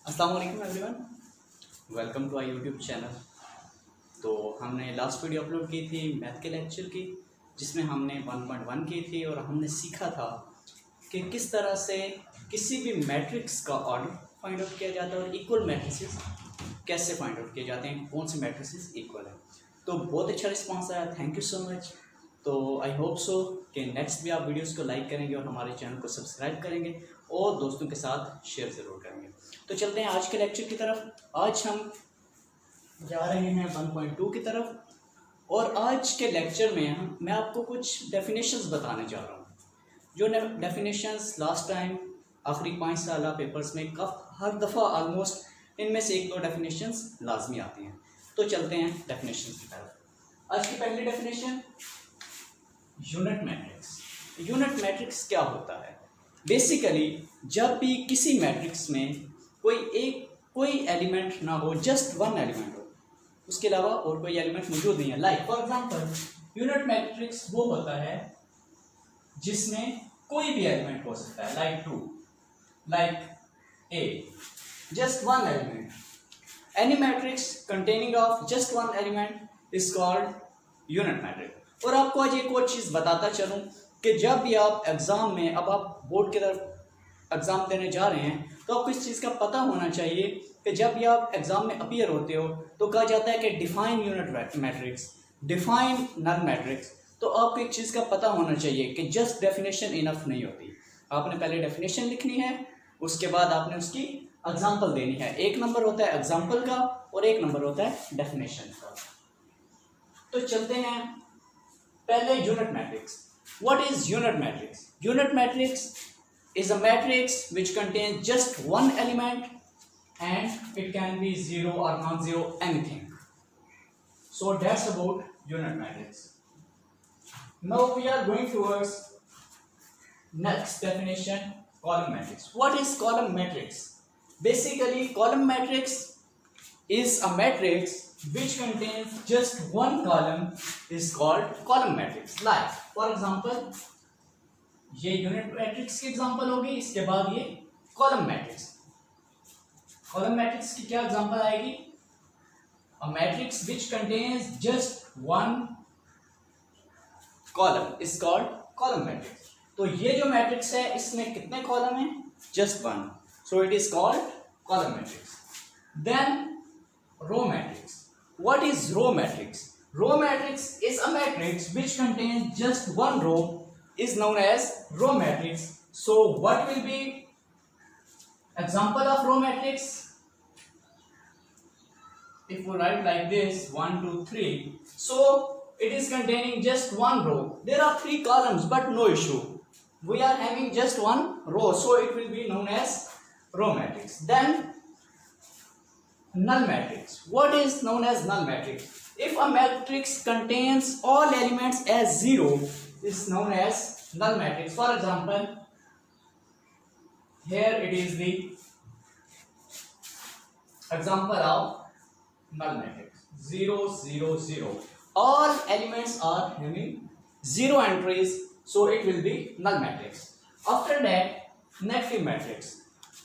अस्सलाम वालेकुम everyone, welcome to our YouTube channel. तो हमने लास्ट वीडियो अपलोड की थी मैथ के लेक्चर की, जिसमें हमने 1.1 की थी और हमने सीखा था कि किस तरह से किसी भी मैट्रिक्स का ऑर्डर फाइंड आउट किया जाता है और इक्वल मैट्रिसेस कैसे फाइंड आउट किए जाते हैं, कौन से मैट्रिसेस इक्वल है। तो बहुत अच्छा रिस्पांस आया, थैंक यू सो मच। तो आई होप सो कि नेक्स्ट भी आप वीडियोस को लाइक करेंगे और हमारे चैनल को सब्सक्राइब करेंगे और दोस्तों के साथ शेयर ज़रूर करेंगे। तो चलते हैं आज के लेक्चर की तरफ। आज हम जा रहे हैं 1.2 की तरफ और आज के लेक्चर में मैं आपको कुछ डेफिनेशंस बताने जा रहा हूँ। जो डेफिनेशंस लास्ट टाइम आखिरी 5 साल पेपर्स में हर दफ़ा ऑलमोस्ट इनमें से 1-2 डेफिनेशंस लाजमी आती हैं। तो चलते हैं डेफिनेशंस की तरफ। आज की पहली definition, unit matrix. Unit matrix क्या होता है? बेसिकली जब भी किसी मैट्रिक्स में कोई एलिमेंट ना हो, जस्ट वन एलिमेंट हो, उसके अलावा और कोई एलिमेंट मौजूद नहीं है। Like for example unit matrix वो होता है जिसमें कोई भी एलिमेंट हो सकता है, like 2, like a, just one element. Any matrix containing of just one element is called unit matrix. और आपको आज एक और चीज़ बताता चलूँ कि जब भी आप एग्ज़ाम में, अब आप बोर्ड की तरफ एग्ज़ाम देने जा रहे हैं, तो आपको इस चीज़ का पता होना चाहिए कि जब भी आप एग्ज़ाम में अपीयर होते हो तो कहा जाता है कि define unit matrix, define null matrix. तो आपको एक चीज़ का पता होना चाहिए कि जस्ट डेफिनेशन इनफ नहीं होती। आपने पहले डेफिनेशन लिखनी है, उसके बाद आपने उसकी एग्जाम्पल देनी है। 1 नंबर होता है एग्जाम्पल का और 1 नंबर होता है डेफिनेशन का। तो चलते हैं पहले unit matrix. What is unit matrix? Unit matrix is a matrix which contains just one element and it can be zero or non-zero, anything. So that's about unit matrix. Now we are going towards next definition, column matrix. What is column matrix? Basically column matrix is a matrix which contains just one column is called column matrix. Like for example, ये unit matrix की example होगी, इसके बाद ये column matrix. Column matrix की क्या example आएगी? A matrix which contains just one column is called column matrix. तो ये जो मैट्रिक्स है इसमें कितने कॉलम हैं? Just one, so it is called column matrix. Then row matrix. What is row matrix? Row matrix is a matrix which contains just one row is known as row matrix. So what will be example of row matrix? If we write like this 1 2 3, so it is containing just one row. There are 3 columns but no issue, we are having just one row, so it will be known as row matrix. Then null matrix. What is known as null matrix? If a matrix contains all elements as 0, is known as null matrix. For example, here it is the example of null matrix 0 0 0. All elements are having 0 entries, so it will be null matrix. After that negative matrix.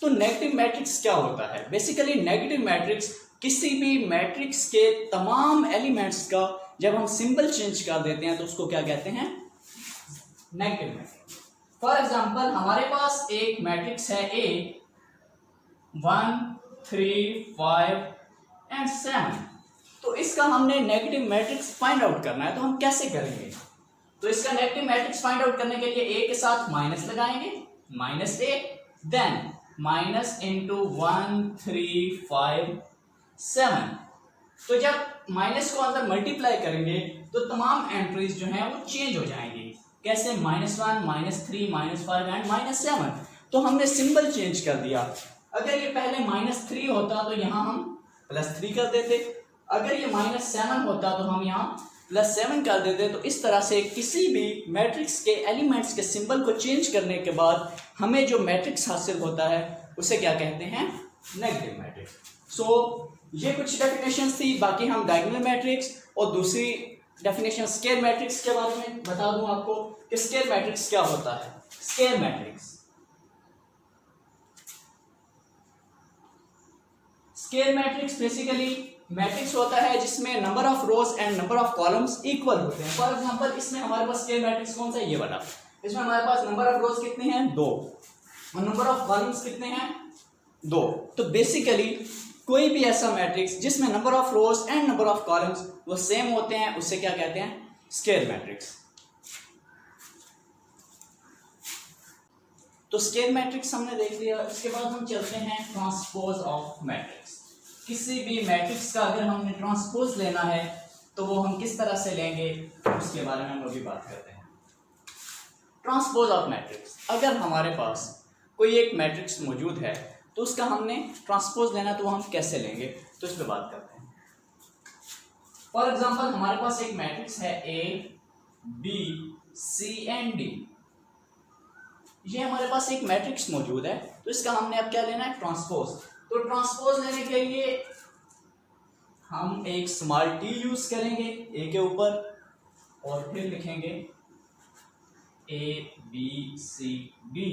तो negative matrix क्या होता है? Basically negative matrix किसी भी matrix के तमाम elements का जब हम सिंबल चेंज कर देते हैं तो उसको क्या कहते हैं? Negative matrix. फॉर एग्जाम्पल हमारे पास एक मैट्रिक्स है A 1 3 5 एंड 7। तो इसका हमने नेगेटिव मैट्रिक्स फाइंड आउट करना है, तो हम कैसे करेंगे? तो इसका नेगेटिव मैट्रिक्स फाइंड आउट करने के लिए A के साथ माइनस लगाएंगे, minus A, then minus into 1 3 5 7। तो जब माइनस को अंदर मल्टीप्लाई करेंगे तो तमाम एंट्रीज जो हैं वो चेंज हो जाएंगी। कैसे? -1 -3 -5 एंड -7। तो हमने सिंबल चेंज कर दिया। अगर ये पहले -3 होता तो यहाँ हम +3 कर देते, अगर ये -7 होता तो हम यहाँ +7 कर देते। तो इस तरह से किसी भी मैट्रिक्स के एलिमेंट्स के सिंबल को चेंज करने के बाद हमें जो मैट्रिक्स हासिल होता है उसे क्या कहते हैं? Negative matrix. सो ये कुछ डेफिनेशंस थी। बाकी हम डायगोनल मैट्रिक्स और दूसरी डेफिनेशन स्केल मैट्रिक्स के बारे में बता दूं आपको कि स्केल मैट्रिक्स क्या होता है। Scale matrix scale matrix basically matrix होता है जिसमें number of rose and number of columns equal होते हैं। फॉर एग्जांपल इसमें हमारे पास स्केल मैट्रिक्स कौन सा है, ये वाला। इसमें हमारे पास नंबर ऑफ रोज कितने हैं, 2, और नंबर ऑफ कॉलम्स कितने हैं, 2। तो बेसिकली कोई भी ऐसा मैट्रिक्स जिसमें number of rose and number of columns वो सेम होते हैं, उससे क्या कहते हैं, स्केल मैट्रिक्स। तो स्केल मैट्रिक्स हमने देख लिया। इसके बाद हम चलते हैं ट्रांसपोज ऑफ मैट्रिक्स। किसी भी मैट्रिक्स का अगर हमने ट्रांसपोज लेना है तो वो हम किस तरह से लेंगे, उसके बारे में हम अभी बात करते हैं। ट्रांसपोज ऑफ मैट्रिक्स, अगर हमारे पास कोई एक मैट्रिक्स मौजूद है तो उसका हमने ट्रांसपोज लेना, तो वो हम कैसे लेंगे, तो इस पर बात करते हैं। फॉर एग्जाम्पल हमारे पास एक मैट्रिक्स है A, B, C and D। ये हमारे पास एक मैट्रिक्स मौजूद है, तो इसका हमने अब क्या लेना है, ट्रांसपोज। तो ट्रांसपोज लेने के लिए हम एक स्मॉल t यूज करेंगे A के ऊपर, और फिर लिखेंगे A, B, C, D,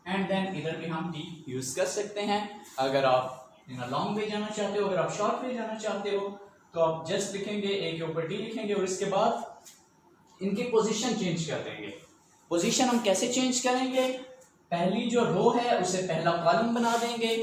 and then इधर भी हम t यूज कर सकते हैं। अगर आप लॉन्ग वे जाना चाहते हो, अगर आप शॉर्ट वे जाना चाहते हो, तो आप जस्ट लिखेंगे A के ऊपर t लिखेंगे, और इसके बाद इनकी पोजीशन चेंज कर देंगे। पोजीशन हम कैसे चेंज करेंगे, पहली जो रो है उसे पहला कॉलम बना देंगे,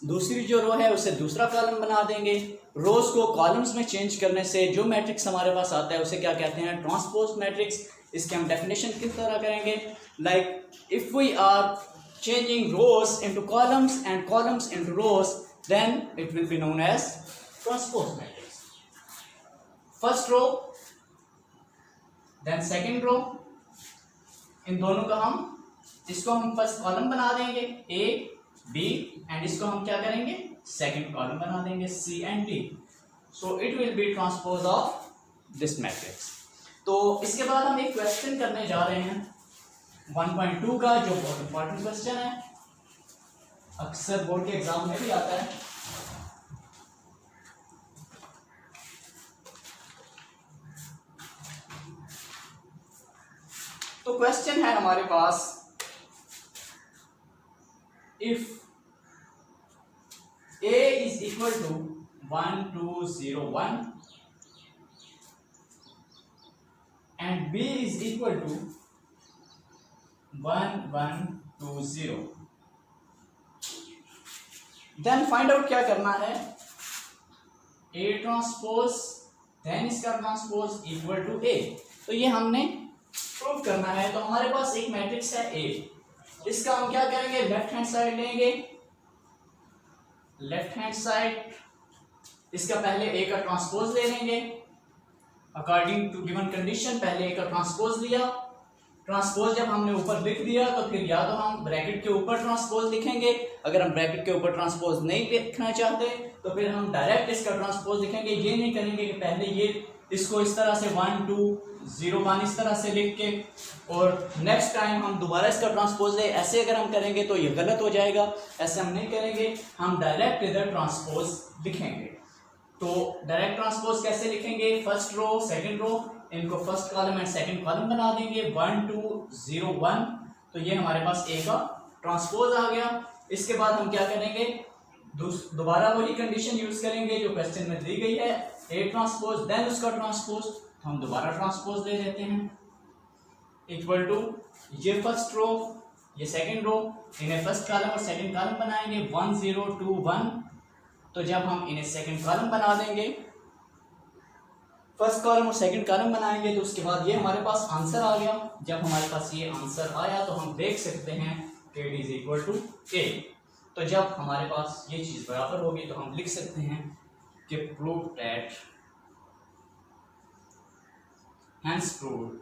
दूसरी जो रो है उसे दूसरा कॉलम बना देंगे। रोज को कॉलम्स में चेंज करने से जो मैट्रिक्स हमारे पास आता है उसे क्या कहते हैं, ट्रांसपोज मैट्रिक्स। इसके हम डेफिनेशन किस तरह करेंगे, like if we are changing rows into columns and columns into rows, then it will be known as transpose matrix. First row, then second row, इन दोनों का इसको हम फर्स्ट कॉलम बना देंगे A, B, एंड इसको हम क्या करेंगे, सेकंड कॉलम बना देंगे C and D. So it will be transpose of this matrix. तो इसके बाद हम एक क्वेश्चन करने जा रहे हैं 1.2 का, जो बहुत इंपॉर्टेंट क्वेश्चन है, अक्सर बोर्ड के एग्जाम में भी आता है। तो क्वेश्चन है हमारे पास, if A is equal to 1, 2, 0, 1 and B is equal to 1, 1, 2, 0, then find out क्या करना है, A ट्रांसपोज देन इसका ट्रांसपोज इक्वल टू A। तो ये हमने प्रूव करना है। तो हमारे पास एक मैट्रिक्स है A, इसका हम क्या करेंगे, लेफ्ट हैंड साइड लेंगे, लेफ्ट हैंड साइड इसका पहले A का ट्रांसपोज ले लेंगे अकॉर्डिंग टू गिवन कंडीशन। पहले A का ट्रांसपोज लिया, ट्रांसपोज जब हमने ऊपर लिख दिया तो फिर या तो हम ब्रैकेट के ऊपर ट्रांसपोज लिखेंगे, अगर हम ब्रैकेट के ऊपर ट्रांसपोज नहीं लिखना चाहते तो फिर हम डायरेक्ट इसका ट्रांसपोज लिखेंगे। ये नहीं करेंगे कि पहले ये इसको इस तरह से 1, 2, 0, 1 इस तरह से लिख के और नेक्स्ट टाइम हम दोबारा इसका ट्रांसपोज ले, ऐसे अगर हम करेंगे तो ये गलत हो जाएगा। ऐसे हम नहीं करेंगे, हम डायरेक्ट इधर ट्रांसपोज लिखेंगे। तो डायरेक्ट ट्रांसपोज कैसे लिखेंगे, फर्स्ट रो सेकंड रो इनको first column and second column बना देंगे, 1, 2, 0, 1। तो ये हमारे पास A का ट्रांसपोज आ गया। इसके बाद हम क्या करेंगे, दोबारा वही कंडीशन यूज करेंगे जो क्वेश्चन में दी गई है, A ट्रांसपोज देन उसका ट्रांसपोज। तो हम दोबारा ट्रांसपोज ले लेते हैं इक्वल टू ये फर्स्ट रो ये सेकंड रो, इन्हें फर्स्ट कॉलम और सेकंड कॉलम बनाएंगे 1, 0, 2, 1। तो जब हम इन्हें सेकंड कॉलम बना देंगे, फर्स्ट कॉलम और सेकंड कॉलम बनाएंगे, तो उसके बाद ये हमारे पास आंसर आ गया। जब हमारे पास ये आंसर आया तो हम देख सकते हैं कि it is equal to A। तो जब हमारे पास ये चीज बराबर होगी तो हम लिख सकते हैं कि prove that hence proved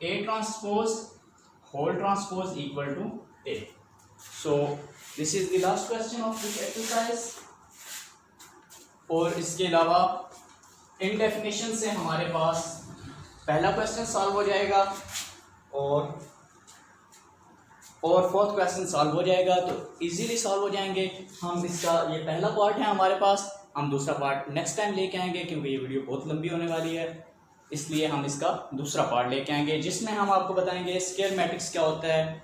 A transpose whole transpose equal to A. So this is the last question of this exercise. और इसके अलावा इन डेफिनेशन से हमारे पास पहला क्वेश्चन सॉल्व हो जाएगा और फोर्थ क्वेश्चन सॉल्व हो जाएगा। तो इजीली सॉल्व हो जाएंगे। हम इसका ये पहला पार्ट है हमारे पास, हम दूसरा पार्ट नेक्स्ट टाइम लेके आएंगे क्योंकि ये वीडियो बहुत लंबी होने वाली है, इसलिए हम इसका दूसरा पार्ट लेके आएंगे जिसमें हम आपको बताएंगे स्केल मैट्रिक्स क्या होता है,